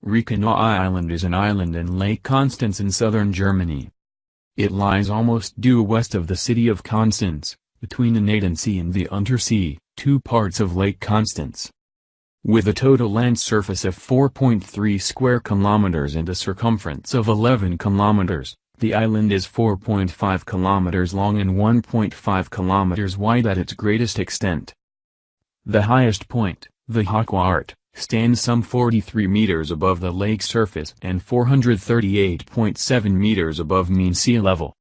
Reichenau Island is an island in Lake Constance in southern Germany. It lies almost due west of the city of Constance, between the Nadensee and the Untersee, two parts of Lake Constance. With a total land surface of 4.3 square kilometers and a circumference of 11 kilometers, the island is 4.5 kilometers long and 1.5 kilometers wide at its greatest extent. The highest point, the Hochwart, stands some 43 meters above the lake surface and 438.7 meters above mean sea level.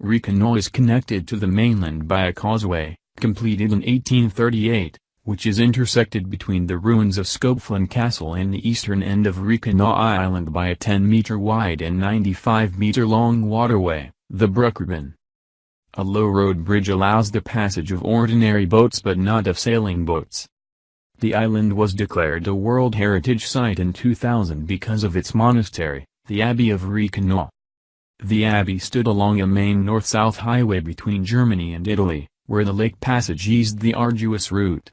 Reichenau is connected to the mainland by a causeway, completed in 1838, which is intersected between the ruins of Swans Castle and the eastern end of Reichenau Island by a 10-meter wide and 95-meter long waterway, the Bruckgraben. A low road bridge allows the passage of ordinary boats but not of sailing boats. The island was declared a World Heritage Site in 2000 because of its monastery, the Abbey of Reichenau. The abbey stood along a main north-south highway between Germany and Italy, where the lake passage eased the arduous route.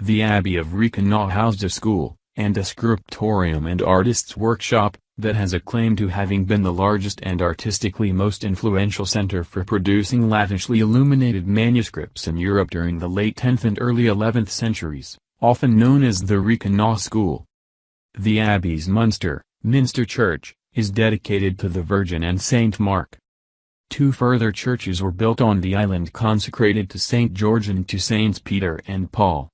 The Abbey of Reichenau housed a school, and a scriptorium and artist's workshop, that has a claim to having been the largest and artistically most influential center for producing lavishly illuminated manuscripts in Europe during the late 10th and early 11th centuries, often known as the Reichenau School. The abbey's Minster Church, is dedicated to the Virgin and Saint Mark. Two further churches were built on the island consecrated to St. George and to Saints Peter and Paul.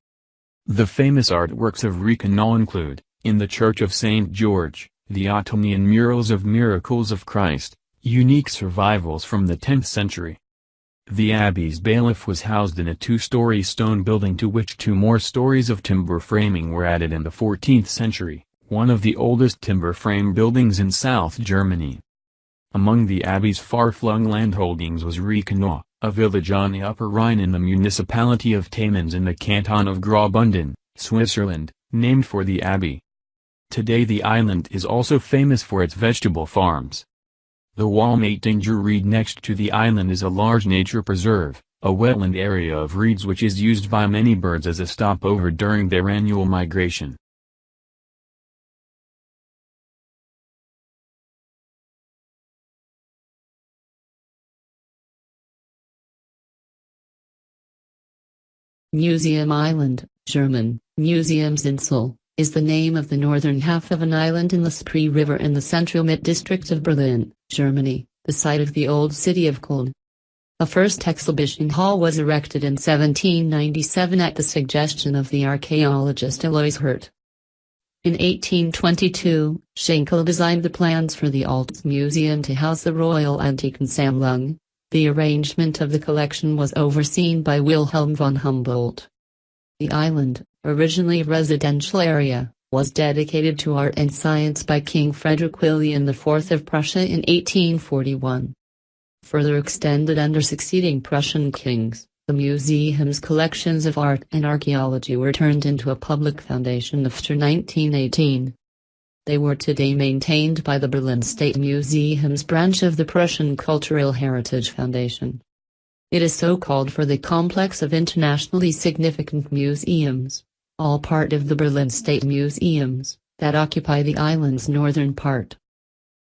The famous artworks of Reichenau include, in the Church of St. George, the Ottonian murals of Miracles of Christ, unique survivals from the 10th century. The abbey's bailiff was housed in a two-story stone building to which two more stories of timber framing were added in the 14th century, one of the oldest timber frame buildings in South Germany. Among the abbey's far-flung landholdings was Reichenau, a village on the Upper Rhine in the municipality of Tamins in the canton of Graubünden, Switzerland, named for the abbey. Today the island is also famous for its vegetable farms. The Walmatinger Reed next to the island is a large nature preserve, a wetland area of reeds which is used by many birds as a stopover during their annual migration. Museum Island, German, Museumsinsel, is the name of the northern half of an island in the Spree River in the central mid-district of Berlin, Germany, the site of the old city of Cologne. A first exhibition hall was erected in 1797 at the suggestion of the archaeologist Alois Hirt. In 1822, Schenkel designed the plans for the Altes Museum to house the Royal Antikensammlung. The arrangement of the collection was overseen by Wilhelm von Humboldt. The island, originally a residential area, was dedicated to art and science by King Frederick William IV of Prussia in 1841. Further extended under succeeding Prussian kings, the museum's collections of art and archaeology were turned into a public foundation after 1918. They were today maintained by the Berlin State Museum's branch of the Prussian Cultural Heritage Foundation. It is so called for the complex of internationally significant museums, all part of the Berlin State Museums, that occupy the island's northern part.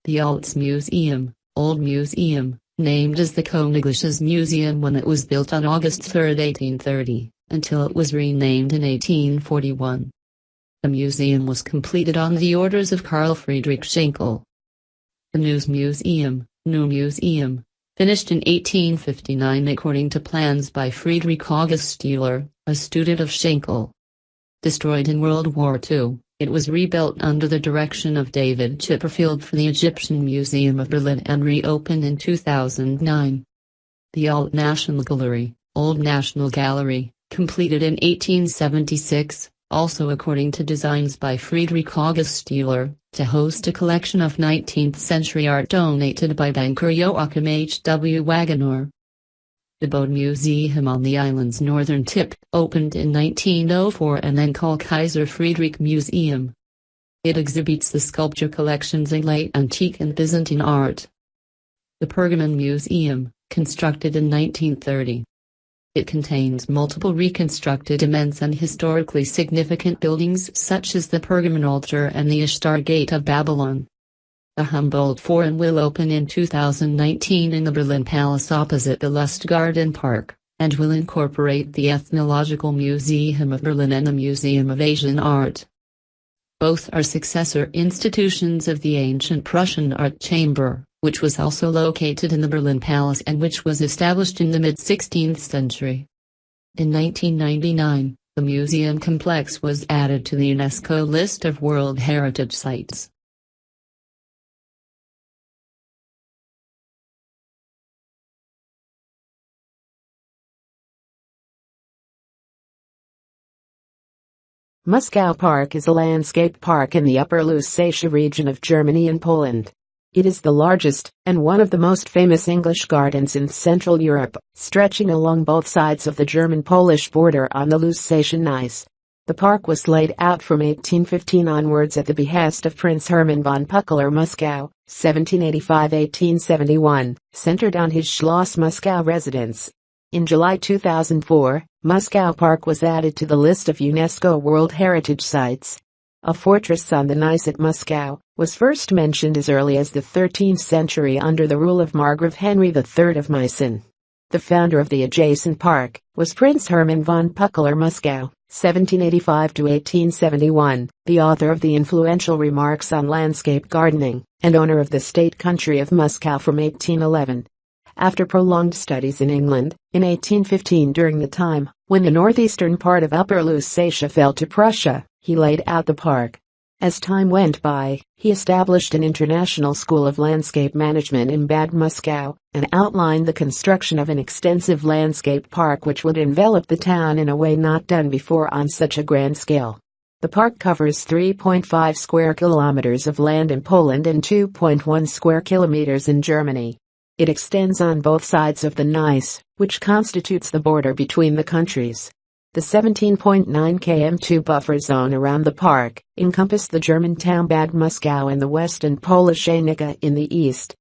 The Altes Museum, Old Museum, named as the Königliches Museum when it was built on August 3, 1830, until it was renamed in 1841. The museum was completed on the orders of Carl Friedrich Schenkel. The New Museum, finished in 1859 according to plans by Friedrich August Stühler, a student of Schenkel. Destroyed in World War II, it was rebuilt under the direction of David Chipperfield for the Egyptian Museum of Berlin and reopened in 2009. The Old National Gallery, completed in 1876, also according to designs by Friedrich August Stühler, to host a collection of 19th-century art donated by banker Joachim H. W. Wagener. The Bode Museum on the island's northern tip opened in 1904 and then called Kaiser Friedrich Museum. It exhibits the sculpture collections in late antique and Byzantine art. The Pergamon Museum, constructed in 1930. It contains multiple reconstructed immense and historically significant buildings such as the Pergamon altar and the Ishtar Gate of Babylon. The Humboldt Forum will open in 2019 in the Berlin Palace opposite the Lustgarten Park, and will incorporate the Ethnological Museum of Berlin and the Museum of Asian Art. Both are successor institutions of the ancient Prussian Art Chamber, which was also located in the Berlin Palace and which was established in the mid-16th century. In 1999, the museum complex was added to the UNESCO list of World Heritage Sites. Muskau Park is a landscape park in the Upper Lusatia region of Germany and Poland. It is the largest, and one of the most famous English gardens in Central Europe, stretching along both sides of the German-Polish border on the Lusatian Gneiss. The park was laid out from 1815 onwards at the behest of Prince Hermann von Pückler-Muskau, 1785–1871, centered on his Schloss Muskau residence. In July 2004, Muskau Park was added to the list of UNESCO World Heritage Sites. A fortress on the Gneiss at Muskau was first mentioned as early as the 13th century under the rule of Margrave Henry III of Meissen. The founder of the adjacent park was Prince Hermann von Pückler-Muskau, 1785–1871, the author of the influential Remarks on Landscape Gardening, and owner of the state country of Muskau from 1811. After prolonged studies in England, in 1815 during the time when the northeastern part of Upper Lusatia fell to Prussia, he laid out the park. As time went by, he established an international school of landscape management in Bad Muskau, and outlined the construction of an extensive landscape park which would envelop the town in a way not done before on such a grand scale. The park covers 3.5 square kilometers of land in Poland and 2.1 square kilometers in Germany. It extends on both sides of the Gneiss, which constitutes the border between the countries. The 17.9 km2 buffer zone around the park encompassed the German town Bad Muskau in the west and Polish Anica in the east.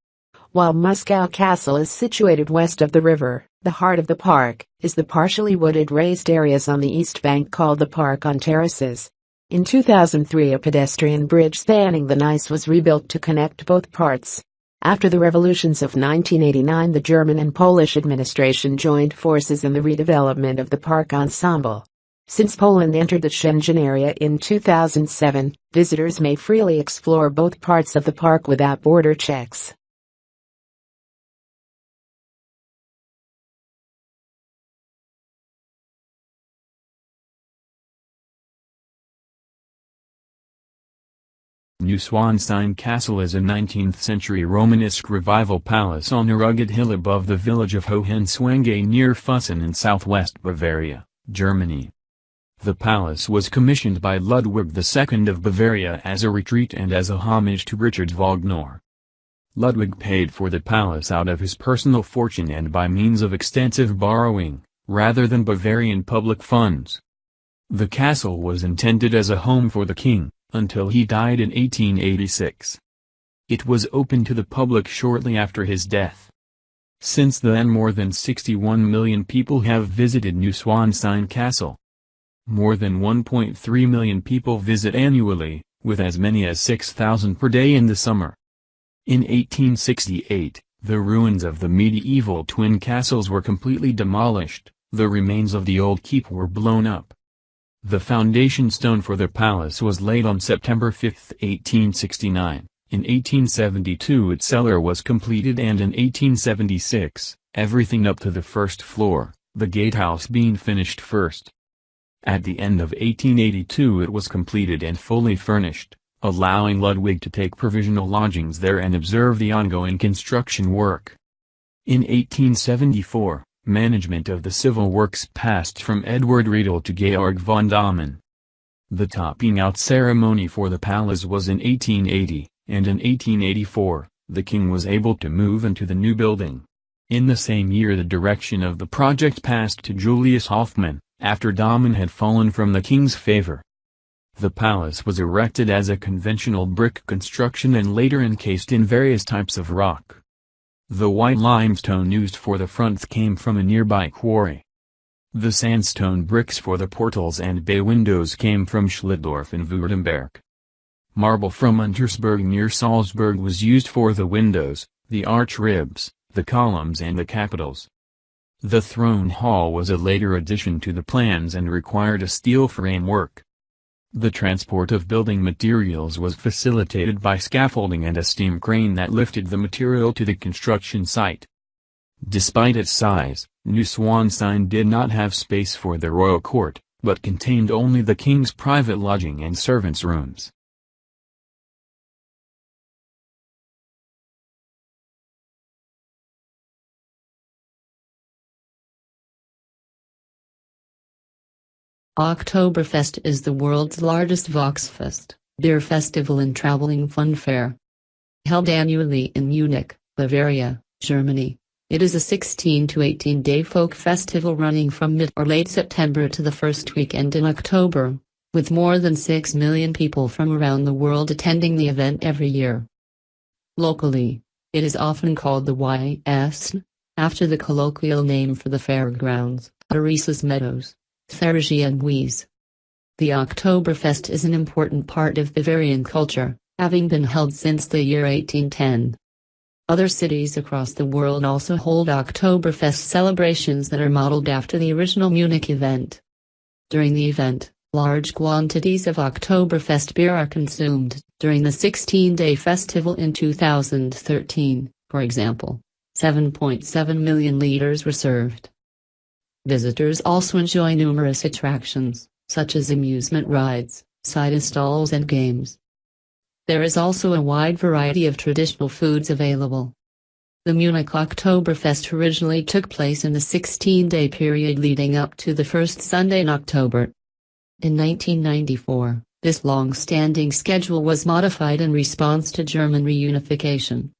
While Muskau Castle is situated west of the river, the heart of the park is the partially wooded raised areas on the east bank called the Park on Terraces. In 2003, a pedestrian bridge spanning the Gneiss was rebuilt to connect both parts. After the revolutions of 1989, the German and Polish administration joined forces in the redevelopment of the park ensemble. Since Poland entered the Schengen area in 2007, visitors may freely explore both parts of the park without border checks. New Swans Tynecastle is a 19th-century Romanesque revival palace on a rugged hill above the village of Hohenschwangau near Füssen in southwest Bavaria, Germany. The palace was commissioned by Ludwig II of Bavaria as a retreat and as a homage to Richard Wagner. Ludwig paid for the palace out of his personal fortune and by means of extensive borrowing, rather than Bavarian public funds. The castle was intended as a home for the king, until he died in 1886. It was opened to the public shortly after his death. Since then, more than 61 million people have visited New Swans Tynecastle. More than 1.3 million people visit annually, with as many as 6,000 per day in the summer. In 1868, the ruins of the medieval twin castles were completely demolished, the remains of the old keep were blown up. The foundation stone for the palace was laid on September 5, 1869. In 1872 its cellar was completed, and in 1876, everything up to the first floor, the gatehouse being finished first. At the end of 1882 it was completed and fully furnished, allowing Ludwig to take provisional lodgings there and observe the ongoing construction work. In 1874, management of the civil works passed from Edward Riedel to Georg von Dahmen. The topping out ceremony for the palace was in 1880, and in 1884, the king was able to move into the new building. In the same year the direction of the project passed to Julius Hofmann, after Dahmen had fallen from the king's favor. The palace was erected as a conventional brick construction and later encased in various types of rock. The white limestone used for the fronts came from a nearby quarry. The sandstone bricks for the portals and bay windows came from Schlittdorf in Württemberg. Marble from Untersberg near Salzburg was used for the windows, the arch ribs, the columns and the capitals. The throne hall was a later addition to the plans and required a steel framework. The transport of building materials was facilitated by scaffolding and a steam crane that lifted the material to the construction site. Despite its size, New Swanstein did not have space for the royal court, but contained only the king's private lodging and servants' rooms. Oktoberfest is the world's largest Volksfest, beer festival and traveling fun fair. Held annually in Munich, Bavaria, Germany, it is a 16 to 18-day folk festival running from mid or late September to the first weekend in October, with more than 6 million people from around the world attending the event every year. Locally, it is often called the YS, after the colloquial name for the fairgrounds, Arises Meadows, Theresienwiese. The Oktoberfest is an important part of Bavarian culture, having been held since the year 1810. Other cities across the world also hold Oktoberfest celebrations that are modeled after the original Munich event. During the event, large quantities of Oktoberfest beer are consumed. During the 16-day festival in 2013, for example, 7.7 million liters were served. Visitors also enjoy numerous attractions, such as amusement rides, side stalls and games. There is also a wide variety of traditional foods available. The Munich Oktoberfest originally took place in the 16-day period leading up to the first Sunday in October. In 1994, this long-standing schedule was modified in response to German reunification.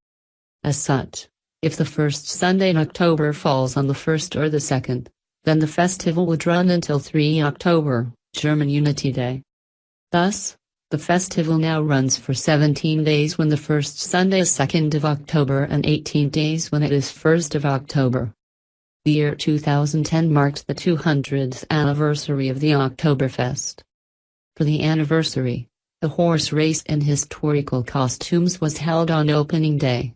As such, if the first Sunday in October falls on the 1st or the 2nd, then the festival would run until 3 October, German Unity Day. Thus, the festival now runs for 17 days when the first Sunday is 2nd of October and 18 days when it is 1st of October. The year 2010 marked the 200th anniversary of the Oktoberfest. For the anniversary, a horse race in historical costumes was held on opening day.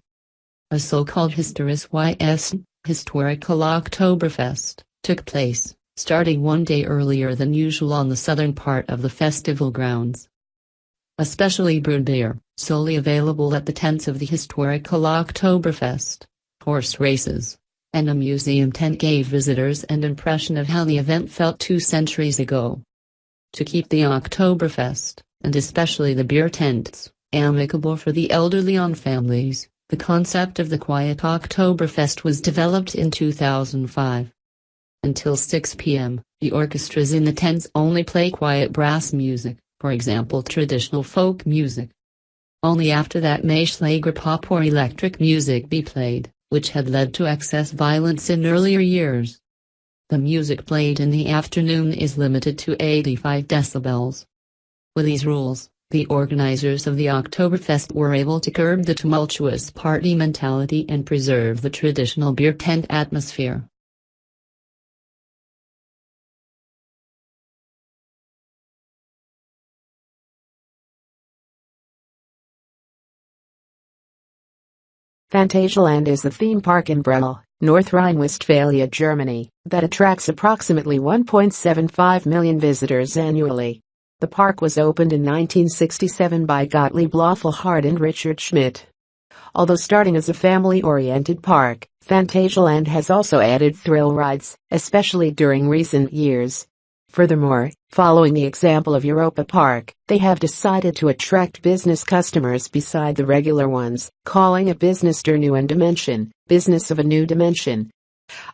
A so-called Historisches Historical Oktoberfest took place, starting one day earlier than usual on the southern part of the festival grounds. A specially brewed beer, solely available at the tents of the historical Oktoberfest, horse races, and a museum tent gave visitors an impression of how the event felt 2 centuries ago. To keep the Oktoberfest, and especially the beer tents, amicable for the elderly and families, the concept of the Quiet Oktoberfest was developed in 2005. Until 6 p.m., the orchestras in the tents only play quiet brass music, for example traditional folk music. Only after that may Schlager pop or electric music be played, which had led to excess violence in earlier years. The music played in the afternoon is limited to 85 decibels. With these rules, the organizers of the Oktoberfest were able to curb the tumultuous party mentality and preserve the traditional beer tent atmosphere. Phantasialand is a theme park in Bremel, North Rhine-Westphalia, Germany, that attracts approximately 1.75 million visitors annually. The park was opened in 1967 by Gottlieb Löffelhardt and Richard Schmidt. Although starting as a family-oriented park, Phantasialand has also added thrill rides, especially during recent years. Furthermore, following the example of Europa Park, they have decided to attract business customers beside the regular ones, calling it Business der Neuen Dimension, Business of a New Dimension.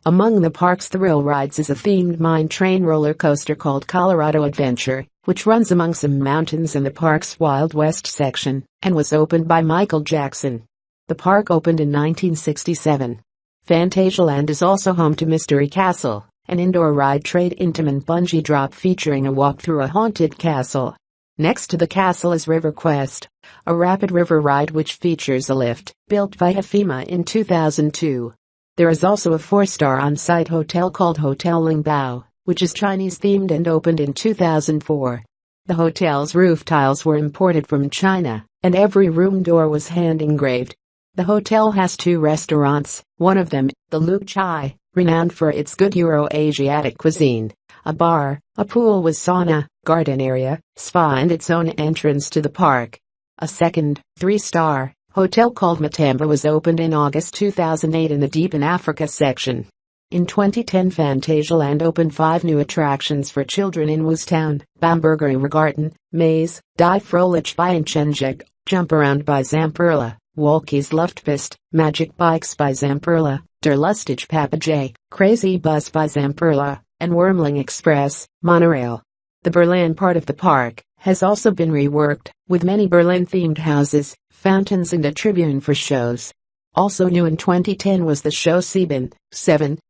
Among the park's thrill rides is a themed mine train roller coaster called Colorado Adventure, which runs among some mountains in the park's Wild West section, and was opened by Michael Jackson. The park opened in 1967. Phantasialand is also home to Mystery Castle, an indoor ride trade Intamin bungee drop featuring a walk through a haunted castle. Next to the castle is River Quest, a rapid river ride which features a lift, built by FEMA in 2002. There is also a 4-star on-site hotel called Hotel Lingbao, which is Chinese-themed and opened in 2004. The hotel's roof tiles were imported from China, and every room door was hand-engraved. The hotel has 2 restaurants, one of them, the Luke Chai, renowned for its good Euro-Asiatic cuisine, a bar, a pool with sauna, garden area, spa and its own entrance to the park. A second, 3-star, hotel called Matamba was opened in August 2008 in the Deep in Africa section. In 2010, Phantasialand opened 5 new attractions for children in Woostown: Bamberger Garten, Maze, Die Frohlich by Enchenjeg, Jump Around by Zamperla, Walkies Luftpist, Magic Bikes by Zamperla, Der Lustige Papa J, Crazy Bus by Zamperla, and Wormling Express, monorail. The Berlin part of the park has also been reworked, with many Berlin-themed houses, fountains and a tribune for shows. Also new in 2010 was the show 7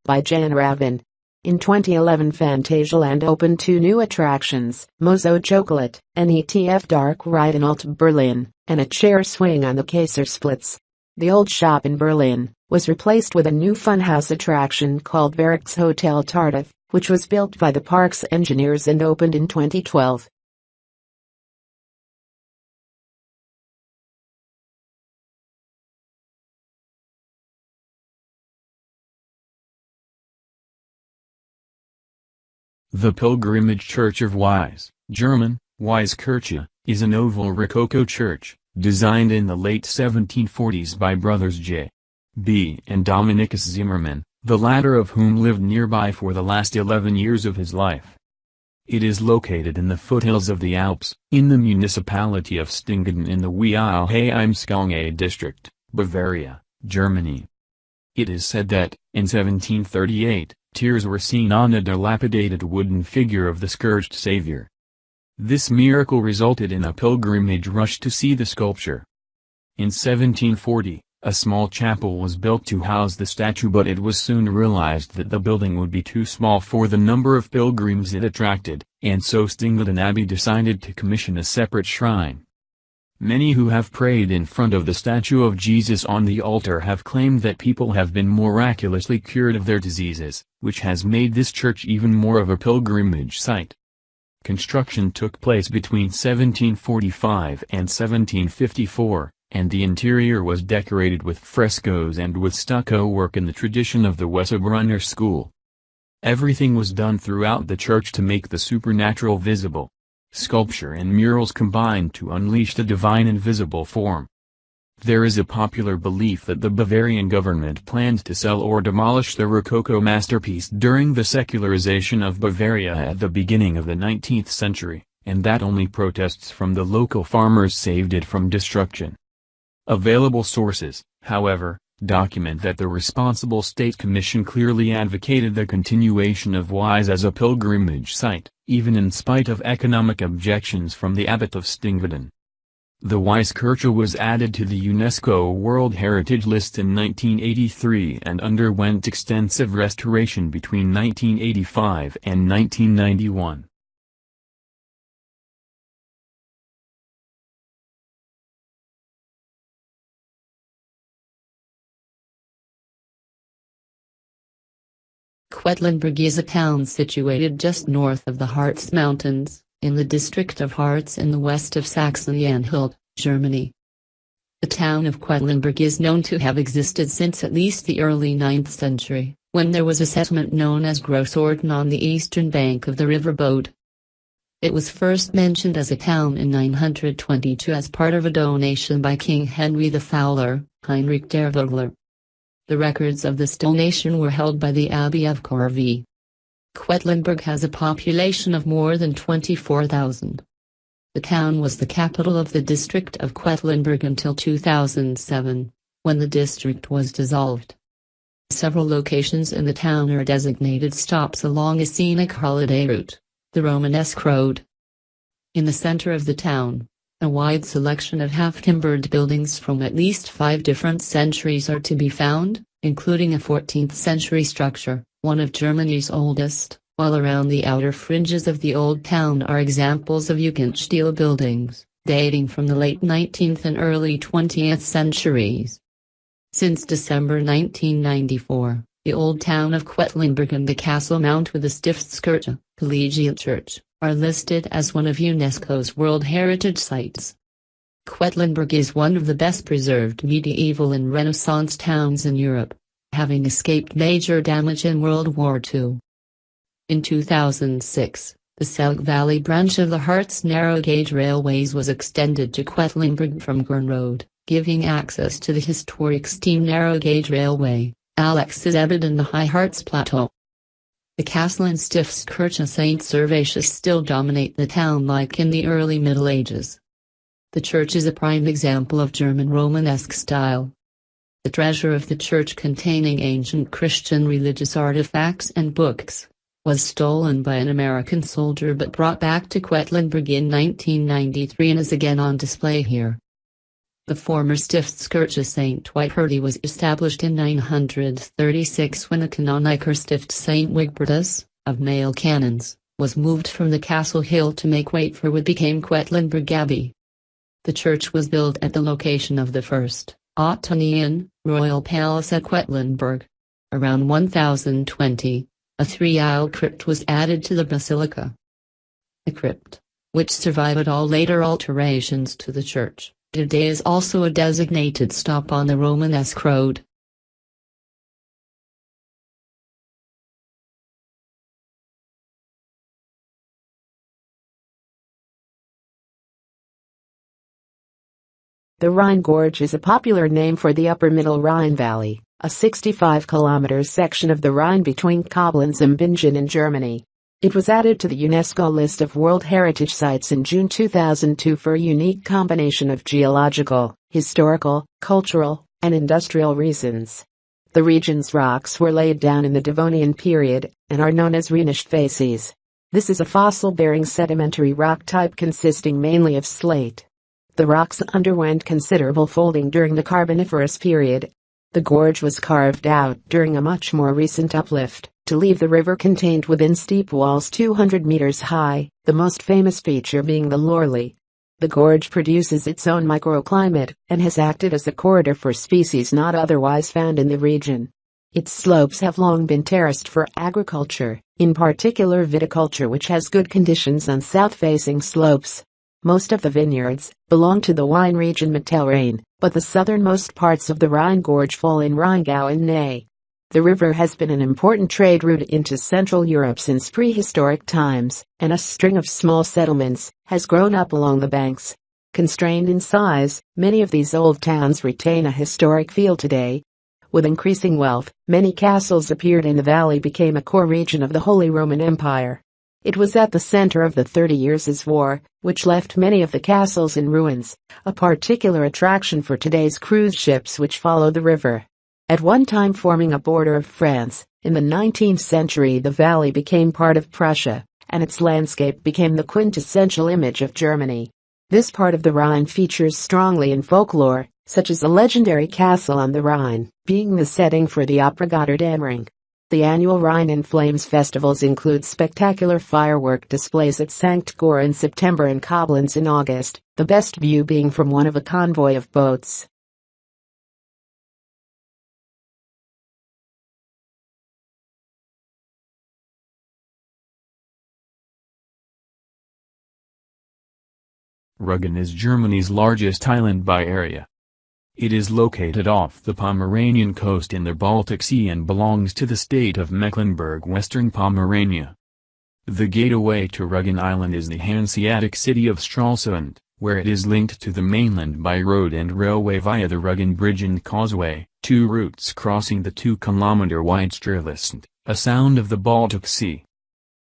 by Jan Ravin. In 2011, Phantasialand opened 2 new attractions, Mozo Chocolate, an ETF dark ride in Alt Berlin, and a chair swing on the Kaisersplitz. The old shop in Berlin was replaced with a new funhouse attraction called Werks Hotel Tardif, which was built by the park's engineers and opened in 2012. The Pilgrimage Church of Wise, German, Weiskirche, is an oval Rococo church, designed in the late 1740s by brothers J. B. and Dominikus Zimmermann, the latter of whom lived nearby for the last 11 years of his life. It is located in the foothills of the Alps, in the municipality of Stingeden in the Weilheim-Skalnge district, Bavaria, Germany. It is said that, in 1738, tears were seen on a dilapidated wooden figure of the scourged Savior. This miracle resulted in a pilgrimage rush to see the sculpture. In 1740, a small chapel was built to house the statue, but it was soon realized that the building would be too small for the number of pilgrims it attracted, and so Stingeden Abbey decided to commission a separate shrine. Many who have prayed in front of the statue of Jesus on the altar have claimed that people have been miraculously cured of their diseases, which has made this church even more of a pilgrimage site. Construction took place between 1745 and 1754, and the interior was decorated with frescoes and with stucco work in the tradition of the Wesebrunner school. Everything was done throughout the church to make the supernatural visible. Sculpture and murals combined to unleash the divine in visible form. There is a popular belief that the Bavarian government planned to sell or demolish the Rococo masterpiece during the secularization of Bavaria at the beginning of the 19th century, and that only protests from the local farmers saved it from destruction. Available sources, however, document that the responsible state commission clearly advocated the continuation of Wise as a pilgrimage site, even in spite of economic objections from the abbot of Stingeden. The Weiskirche was added to the UNESCO World Heritage List in 1983 and underwent extensive restoration between 1985 and 1991. Wetland Berg is a town situated just north of the Harz Mountains, in the district of Harz in the west of Saxony-Anhalt, Germany. The town of Wetland Berg is known to have existed since at least the early 9th century, when there was a settlement known as Großorten on the eastern bank of the river Bode. It was first mentioned as a town in 922 as part of a donation by King Henry the Fowler, Heinrich der Vogler. The records of this donation were held by the Abbey of Corvey. Wetland Berg has a population of more than 24,000. The town was the capital of the district of Wetland Berg until 2007, when the district was dissolved. Several locations in the town are designated stops along a scenic holiday route, the Romanesque Road. In the center of the town, a wide selection of half-timbered buildings from at least 5 different centuries are to be found, including a 14th century structure, one of Germany's oldest, while around the outer fringes of the old town are examples of Jugendstil buildings, dating from the late 19th and early 20th centuries. Since December 1994, The old town of Wetland Berg and the castle mount with the Stiftskirche, collegiate church, are listed as one of UNESCO's World Heritage Sites. Wetland Berg is one of the best preserved medieval and Renaissance towns in Europe, having escaped major damage in World War II. In 2006, the Selk Valley branch of the Harz narrow gauge railways was extended to Wetland Berg from Gurn Road, giving access to the historic steam narrow gauge railway, Alexisebed and the High Harz Plateau. The castle and Stiftskirche St. Servatius still dominate the town like in the early Middle Ages. The church is a prime example of German Romanesque style. The treasure of the church, containing ancient Christian religious artifacts and books, was stolen by an American soldier but brought back to Wetland Berg in 1993 and is again on display here. The former Stiftskirche St. Witperdi was established in 936 when the Canoniker Stift St. Wigbertus, of male canons, was moved from the castle hill to make way for what became Wetland Berg Abbey. The church was built at the location of the first, Ottonian, royal palace at Wetland Berg. Around 1020, a three-aisle crypt was added to the basilica. The crypt, which survived all later alterations to the church, today is also a designated stop on the Romanesque Road. The Rhine Gorge is a popular name for the upper middle Rhine Valley, a 65-kilometer section of the Rhine between Koblenz and Bingen in Germany. It was added to the UNESCO list of World Heritage Sites in June 2002 for a unique combination of geological, historical, cultural, and industrial reasons. The region's rocks were laid down in the Devonian period, and are known as Rhenish facies. This is a fossil-bearing sedimentary rock type consisting mainly of slate. The rocks underwent considerable folding during the Carboniferous period. The gorge was carved out during a much more recent uplift, to leave the river contained within steep walls 200 meters high, the most famous feature being the Lorley. The gorge produces its own microclimate, and has acted as a corridor for species not otherwise found in the region. Its slopes have long been terraced for agriculture, in particular viticulture, which has good conditions on south-facing slopes. Most of the vineyards belong to the wine region Mittelrhein, but the southernmost parts of the Rhine Gorge fall in Rheingau and Nahe. The river has been an important trade route into Central Europe since prehistoric times, and a string of small settlements has grown up along the banks. Constrained in size, many of these old towns retain a historic feel today. With increasing wealth, many castles appeared in the valley, became a core region of the Holy Roman Empire. It was at the center of the 30 Years' War, which left many of the castles in ruins, a particular attraction for today's cruise ships which follow the river. At one time forming a border of France, in the 19th century the valley became part of Prussia, and its landscape became the quintessential image of Germany. This part of the Rhine features strongly in folklore, such as a legendary castle on the Rhine, being the setting for the opera Götterdämmerung. The annual Rhine in Flames festivals include spectacular firework displays at Sankt Goar in September and Koblenz in August, the best view being from one of a convoy of boats. Rügen is Germany's largest island by area. It is located off the Pomeranian coast in the Baltic Sea and belongs to the state of Mecklenburg-Western Pomerania. The gateway to Rügen Island is the Hanseatic city of Stralsund, where it is linked to the mainland by road and railway via the Rügen Bridge and Causeway, two routes crossing the 2-kilometer-wide Stralsund, a sound of the Baltic Sea.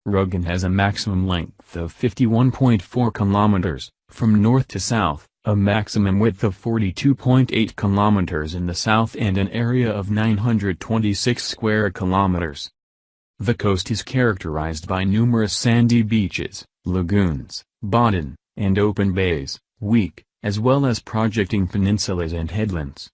Rügen has a maximum length of 51.4 kilometers, from north to south, a maximum width of 42.8 kilometers in the south and an area of 926 square kilometers. The coast is characterized by numerous sandy beaches, lagoons, bodden, and open bays, weak, as well as projecting peninsulas and headlands.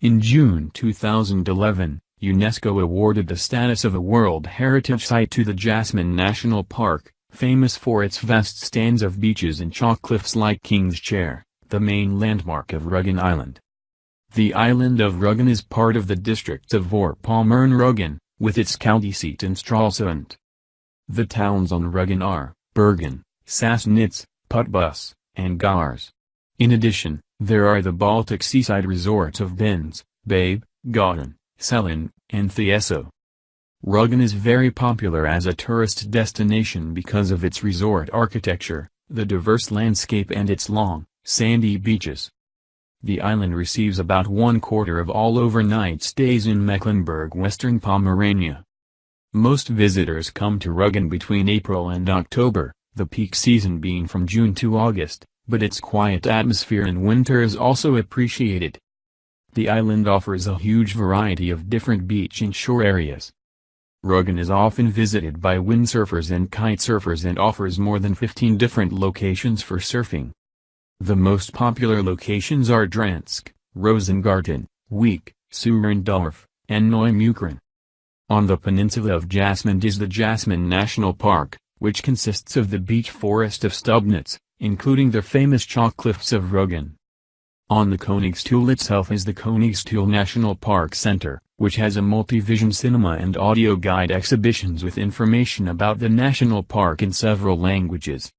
In June 2011, UNESCO awarded the status of a World Heritage Site to the Jasmine National Park, famous for its vast stands of beaches and chalk cliffs like King's Chair, the main landmark of Rügen Island. The island of Rügen is part of the district of Vorpommern-Rügen, with its county seat in Stralsund. The towns on Rügen are Bergen, Sassnitz, Putbus, and Gars. In addition, there are the Baltic seaside resorts of Benz, Babe, Gauden, Sellen, and Thieso. Rügen is very popular as a tourist destination because of its resort architecture, the diverse landscape and its long, sandy beaches. The island receives about 1/4 of all overnight stays in Mecklenburg-Western Pomerania. Most visitors come to Rügen between April and October, the peak season being from June to August, but its quiet atmosphere in winter is also appreciated. The island offers a huge variety of different beach and shore areas. Rügen is often visited by windsurfers and kitesurfers and offers more than 15 different locations for surfing. The most popular locations are Dransk, Rosengarten, Wiek, Surendorf, and Neumücken. On the peninsula of Jasmine is the Jasmine National Park, which consists of the beech forest of Stubnitz, including the famous chalk cliffs of Rügen. On the Königstuhl itself is the Königstuhl National Park Center, which has a multi-vision cinema and audio guide exhibitions with information about the national park in several languages.